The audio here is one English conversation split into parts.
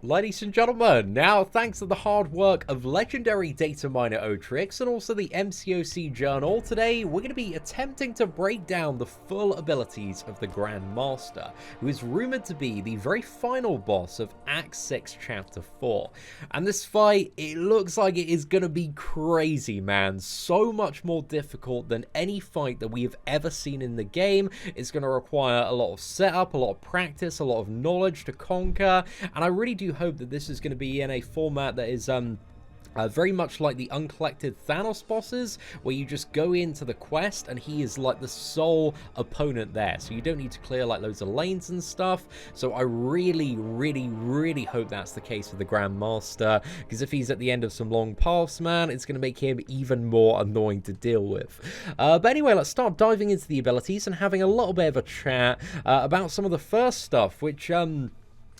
Ladies and gentlemen, now thanks to the hard work of legendary data miner Otrix and also the MCOC journal, today we're going to be attempting to break down the full abilities of the Grandmaster, who is rumored to be the very final boss of Act 6 Chapter 4. And this fight, it looks like it is going to be crazy, man. So much more difficult than any fight that we have ever seen in the game. It's going to require a lot of setup, a lot of practice, a lot of knowledge to conquer, and I really do hope that this is going to be in a format that is very much like the uncollected Thanos bosses, where you just go into the quest and he is like the sole opponent there, so you don't need to clear like loads of lanes and stuff. So I really hope that's the case with the Grandmaster, because if he's at the end of some long paths, man, it's going to make him even more annoying to deal with. But anyway, let's start diving into the abilities and having a little bit of a chat about some of the first stuff, which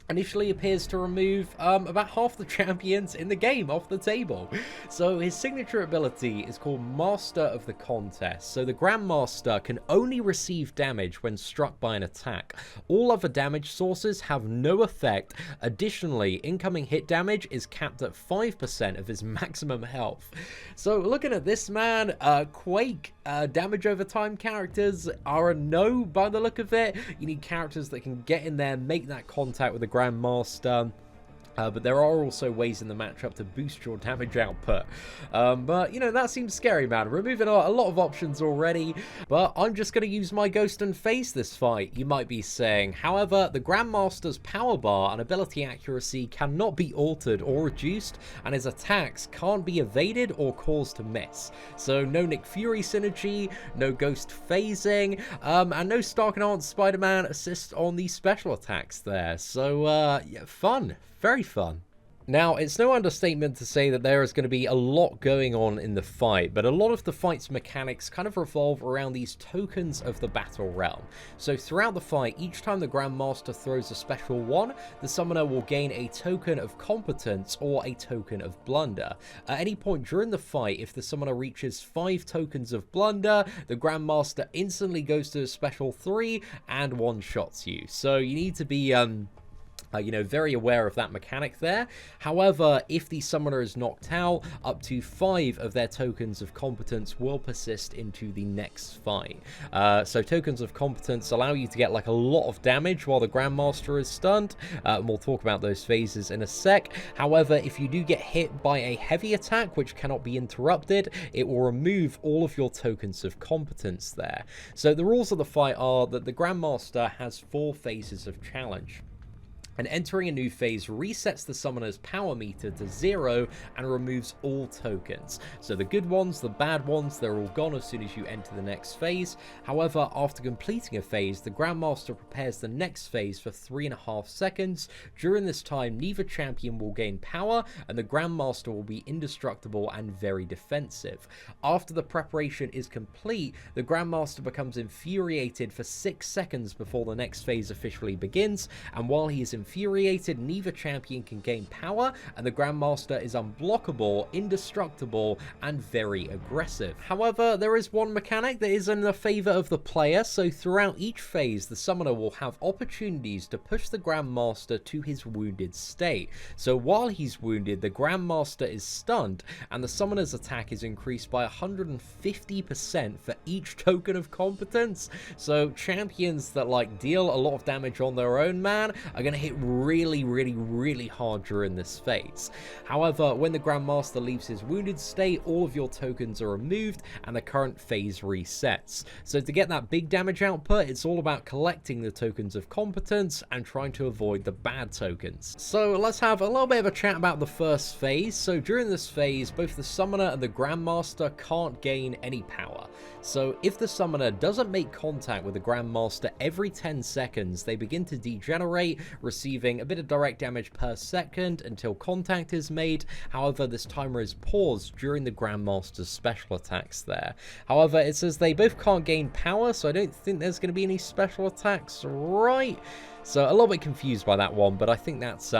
initially appears to remove about half the champions in the game off the table. So his signature ability is called Master of the Contest. So the Grandmaster can only receive damage when struck by an attack. All other damage sources have no effect. Additionally, incoming hit damage is capped at 5% of his maximum health. So looking at this man, Quake damage over time characters are a no by the look of it. You need characters that can get in there, make that contact with the Grandmaster. But there are also ways in the matchup to boost your damage output. But, you know, that seems scary, man. Removing a lot of options already. But I'm just going to use my Ghost and Phase this fight, you might be saying. However, the Grandmaster's power bar and ability accuracy cannot be altered or reduced, and his attacks can't be evaded or caused to miss. So no Nick Fury synergy, no Ghost phasing, and no Stark Enhanced Spider-Man assist on the special attacks there. So, yeah, fun. Very fun. Now, it's no understatement to say that there is going to be a lot going on in the fight, but a lot of the fight's mechanics kind of revolve around these tokens of the battle realm. So throughout the fight, each time the Grandmaster throws a special one, the summoner will gain a token of competence or a token of blunder. At any point during the fight, if the summoner reaches 5 tokens of blunder, the Grandmaster instantly goes to a special 3 and one-shots you. So you need to be you know, very aware of that mechanic there. However, if the summoner is knocked out, up to 5 of their tokens of competence will persist into the next fight. So tokens of competence allow you to get like a lot of damage while the Grandmaster is stunned, and we'll talk about those phases in a sec. However, if you do get hit by a heavy attack which cannot be interrupted, it will remove all of your tokens of competence there. So the rules of the fight are that the Grandmaster has 4 phases of challenge. And entering a new phase resets the summoner's power meter to 0 and removes all tokens. So the good ones, the bad ones, they're all gone as soon as you enter the next phase. However, after completing a phase, the Grandmaster prepares the next phase for 3.5 seconds. During this time, neither champion will gain power, and the Grandmaster will be indestructible and very defensive. After the preparation is complete, the Grandmaster becomes infuriated for 6 seconds before the next phase officially begins, and while he is infuriated, neither champion can gain power, and the Grandmaster is unblockable, indestructible, and very aggressive. However, there is one mechanic that is in the favor of the player, so throughout each phase, the summoner will have opportunities to push the Grandmaster to his wounded state. So while he's wounded, the Grandmaster is stunned, and the summoner's attack is increased by 150% for each token of competence. So champions that like deal a lot of damage on their own, man, are going to hit really hard during this phase. However, when the Grandmaster leaves his wounded state, all of your tokens are removed and the current phase resets. So to get that big damage output, it's all about collecting the tokens of competence and trying to avoid the bad tokens. So let's have a little bit of a chat about the first phase. So during this phase, both the summoner and the Grandmaster can't gain any power. So if the summoner doesn't make contact with the Grandmaster every 10 seconds, they begin to degenerate, receiving a bit of direct damage per second until contact is made. However, this timer is paused during the Grandmaster's special attacks there. However, it says they both can't gain power, so I don't think there's going to be any special attacks, right? So a little bit confused by that one, but I think that's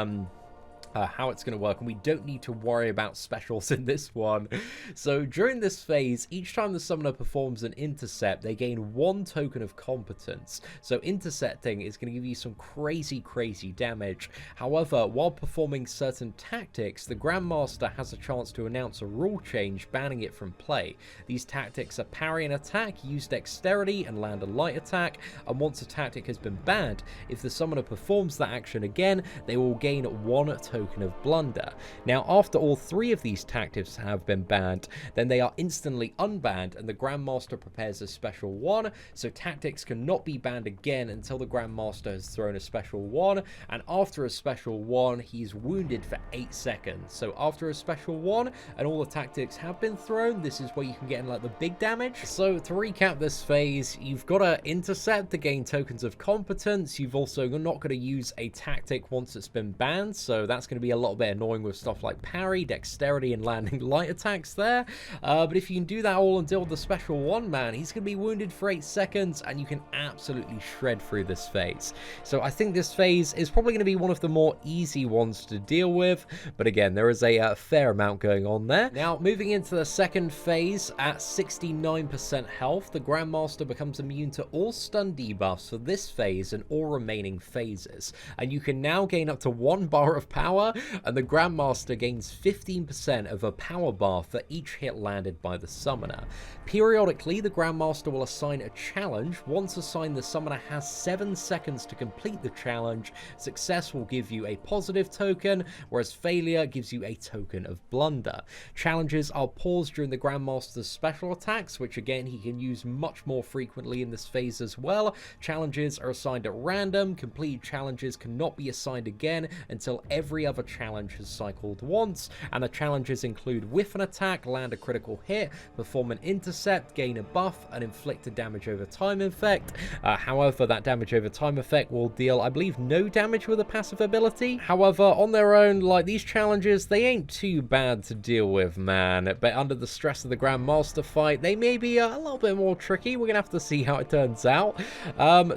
how it's going to work, and we don't need to worry about specials in this one. So during this phase, each time the summoner performs an intercept, they gain 1 token of competence. So intercepting is going to give you some crazy damage. However, while performing certain tactics, the Grandmaster has a chance to announce a rule change banning it from play. These tactics are parry an attack, use dexterity, and land a light attack. And once a tactic has been banned, if the summoner performs that action again, they will gain 1 token of blunder. Now, after all 3 of these tactics have been banned, then they are instantly unbanned, and the Grandmaster prepares a special 1, so tactics cannot be banned again until the Grandmaster has thrown a special 1, and after a special 1, he's wounded for 8 seconds. So after a special 1, and all the tactics have been thrown, this is where you can get in like the big damage. So to recap this phase, you've got to intercept to gain tokens of competence. You've also not got to use a tactic once it's been banned, so that's going to be a little bit annoying with stuff like parry, dexterity, and landing light attacks there. But if you can do that all and deal with the special 1, man, he's going to be wounded for 8 seconds, and you can absolutely shred through this phase. So I think this phase is probably going to be one of the more easy ones to deal with, but again, there is a fair amount going on there. Now, moving into the second phase, at 69% health, the Grandmaster becomes immune to all stun debuffs for this phase and all remaining phases, and you can now gain up to 1 bar of power, and the Grandmaster gains 15% of a power bar for each hit landed by the summoner. Periodically, the Grandmaster will assign a challenge. Once assigned, the summoner has 7 seconds to complete the challenge. Success will give you a positive token, whereas failure gives you a token of blunder. Challenges are paused during the Grandmaster's special attacks, which again he can use much more frequently in this phase as well. Challenges are assigned at random. Completed challenges cannot be assigned again until every other challenge has cycled once, and the challenges include whiff an attack, land a critical hit, perform an intercept, gain a buff, and inflict a damage over time effect. However, that damage over time effect will deal, I believe, no damage with a passive ability. However, on their own, like, these challenges, they ain't too bad to deal with, man, but under the stress of the Grandmaster fight, they may be a little bit more tricky. We're gonna have to see how it turns out.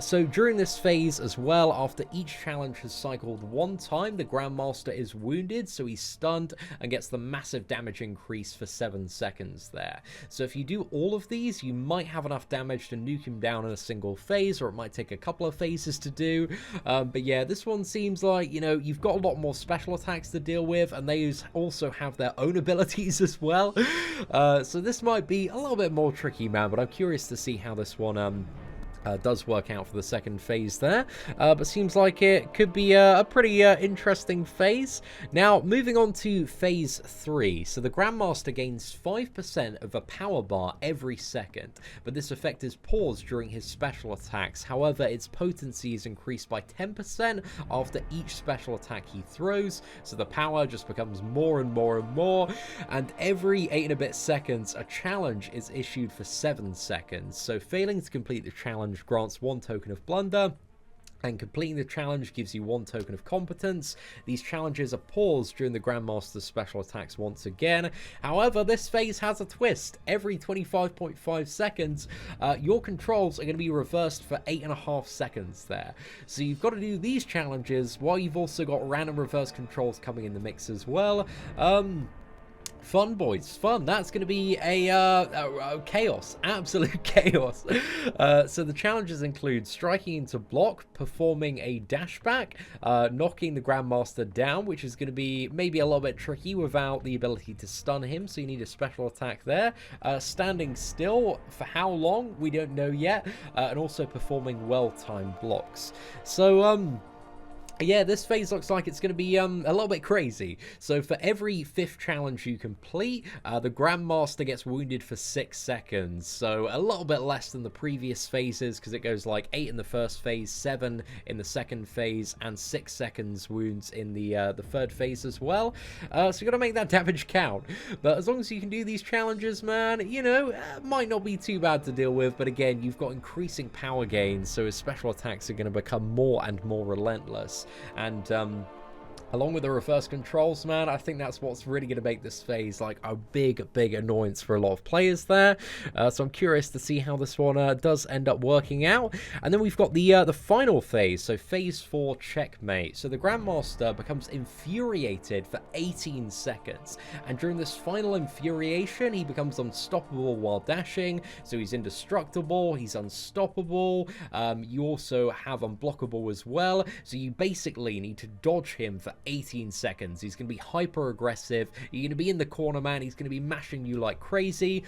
So during this phase as well, after each challenge has cycled 1 time, the Grandmaster is wounded, so he's stunned and gets the massive damage increase for 7 seconds there. So if you do all of these, you might have enough damage to nuke him down in a single phase, or it might take a couple of phases to do. But yeah, this one seems like, you know, you've got a lot more special attacks to deal with, and they also have their own abilities as well. So this might be a little bit more tricky, man, but I'm curious to see how this one does work out for the second phase there, but seems like it could be a pretty interesting phase. Now, moving on to phase 3. So the Grandmaster gains 5% of a power bar every second, but this effect is paused during his special attacks. However, its potency is increased by 10% after each special attack he throws, so the power just becomes more and more and more, and every 8 and a bit seconds, a challenge is issued for 7 seconds. So failing to complete the challenge grants 1 token of blunder, and completing the challenge gives you 1 token of competence. These challenges are paused during the Grandmaster's special attacks once again. However, this phase has a twist. Every 25.5 seconds, your controls are going to be reversed for 8.5 seconds there. So you've got to do these challenges while you've also got random reverse controls coming in the mix as well. Fun, boys, fun. That's going to be a chaos, absolute chaos. So the challenges include striking into block, performing a dashback, knocking the Grandmaster down, which is going to be maybe a little bit tricky without the ability to stun him, so you need a special attack there. Standing still, for how long, we don't know yet, and also performing well-timed blocks. So, yeah, this phase looks like it's going to be a little bit crazy. So for every 5th challenge you complete, the Grandmaster gets wounded for 6 seconds. So a little bit less than the previous phases, because it goes like 8 in the first phase, 7 in the second phase, and 6 seconds wounds in the third phase as well. So you got to make that damage count. But as long as you can do these challenges, man, you know, it might not be too bad to deal with. But again, you've got increasing power gains, so his special attacks are going to become more and more relentless. And Along with the reverse controls, man, I think that's what's really going to make this phase like a big annoyance for a lot of players there. So I'm curious to see how this one does end up working out. And then we've got the final phase, so phase 4, checkmate. So the Grandmaster becomes infuriated for 18 seconds. And during this final infuriation, he becomes unstoppable while dashing. So he's indestructible, he's unstoppable. You also have unblockable as well. So you basically need to dodge him for 18 seconds. He's going to be hyper aggressive. You're going to be in the corner, man. He's going to be mashing you like crazy.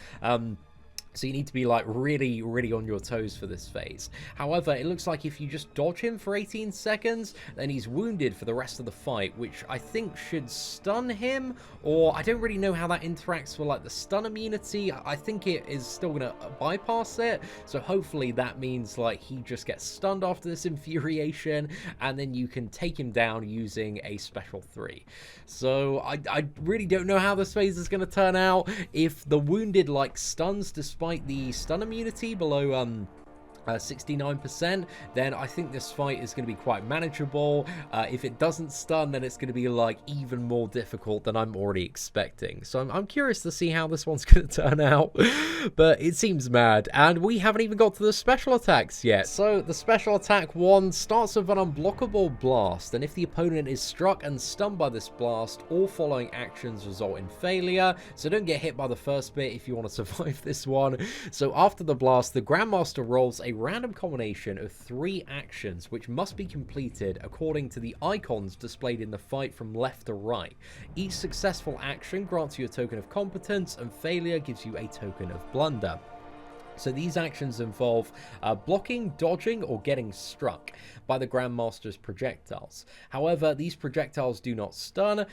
So you need to be like really on your toes for this phase. However, it looks like if you just dodge him for 18 seconds, then he's wounded for the rest of the fight, which I think should stun him, or I don't really know how that interacts with like the stun immunity. I think it is still gonna bypass it, so hopefully that means like he just gets stunned after this infuriation, and then you can take him down using a special 3. So I really don't know how this phase is gonna turn out. If the wounded like stuns despite the stun immunity below 69%, then I think this fight is going to be quite manageable. If it doesn't stun, then it's going to be like even more difficult than I'm already expecting. So I'm curious to see how this one's going to turn out, but it seems mad. And we haven't even got to the special attacks yet. So the special attack 1 starts with an unblockable blast, and if the opponent is struck and stunned by this blast, all following actions result in failure. So don't get hit by the first bit if you want to survive this one. So after the blast, the Grandmaster rolls a random combination of 3 actions which must be completed according to the icons displayed in the fight from left to right. Each successful action grants you a token of competence, and failure gives you a token of blunder. So these actions involve blocking, dodging, or getting struck by the Grandmaster's projectiles. However, these projectiles do not stun.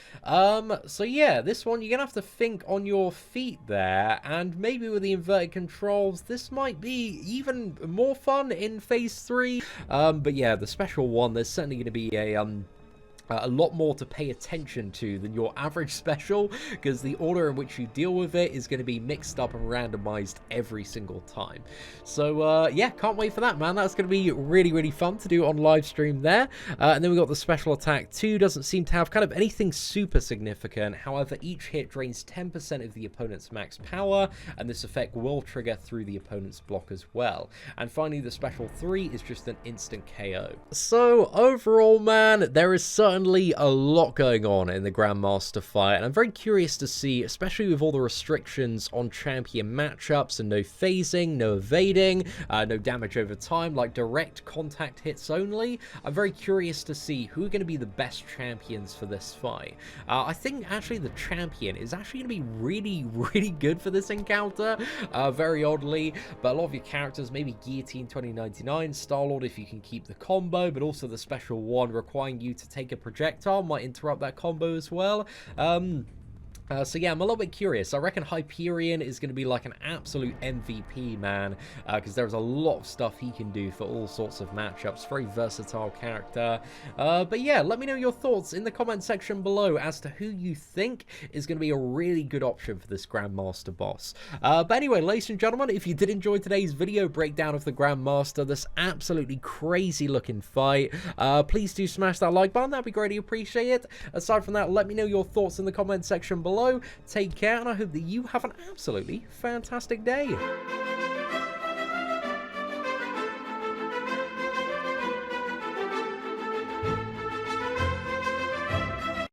So yeah, this one, you're going to have to think on your feet there, and maybe with the inverted controls, this might be even more fun in Phase 3. But yeah, the special one, there's certainly going to be a lot more to pay attention to than your average special, because the order in which you deal with it is going to be mixed up and randomized every single time. So yeah, can't wait for that, man. That's going to be really fun to do on live stream there. And then we got the special attack 2. Doesn't seem to have kind of anything super significant. However, each hit drains 10% of the opponent's max power, and this effect will trigger through the opponent's block as well. And finally, the special 3 is just an instant KO. So overall, man, there is certainly a lot going on in the Grandmaster fight, and I'm very curious to see, especially with all the restrictions on champion matchups and no phasing, no evading, no damage over time, like direct contact hits only. I'm very curious to see who are going to be the best champions for this fight. I think actually the champion is actually going to be really good for this encounter, very oddly, but a lot of your characters, maybe Guillotine 2099, Star-Lord if you can keep the combo, but also the special one requiring you to take a projectile might interrupt that combo as well. So yeah, I'm a little bit curious. I reckon Hyperion is going to be like an absolute MVP, man, because there's a lot of stuff he can do for all sorts of matchups. Very versatile character. But yeah, let me know your thoughts in the comment section below as to who you think is going to be a really good option for this Grandmaster boss. But anyway, ladies and gentlemen, if you did enjoy today's video breakdown of the Grandmaster, this absolutely crazy looking fight, please do smash that like button. That'd be greatly appreciated. Aside from that, let me know your thoughts in the comment section below. Take care, and I hope that you have an absolutely fantastic day.